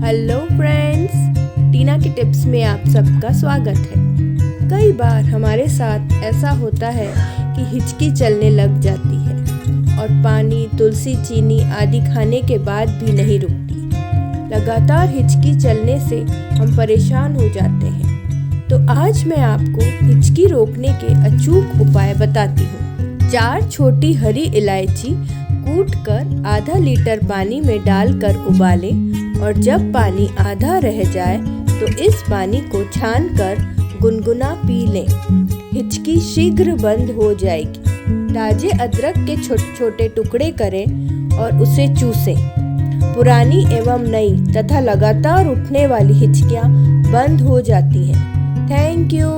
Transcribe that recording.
Hello friends, टीना की tips में आप सबका स्वागत है। कई बार हमारे साथ ऐसा होता है कि हिचकी चलने लग जाती है और पानी, तुलसी, चीनी आदि खाने के बाद भी नहीं रुकती। लगातार हिचकी चलने से हम परेशान हो जाते हैं। तो आज मैं आपको हिचकी रोकने के अचूक उपाय बताती हूँ। 4 छोटी हरी इलायची कूटकर आधा लीटर पानी में डालकर उबालें और जब पानी आधा रह जाए तो इस पानी को छानकर गुनगुना पी लें। हिचकी शीघ्र बंद हो जाएगी। ताजे अदरक के छोटे छोटे टुकड़े करें और उसे चूसें। पुरानी एवं नई तथा लगातार उठने वाली हिचकियाँ बंद हो जाती हैं। Thank you.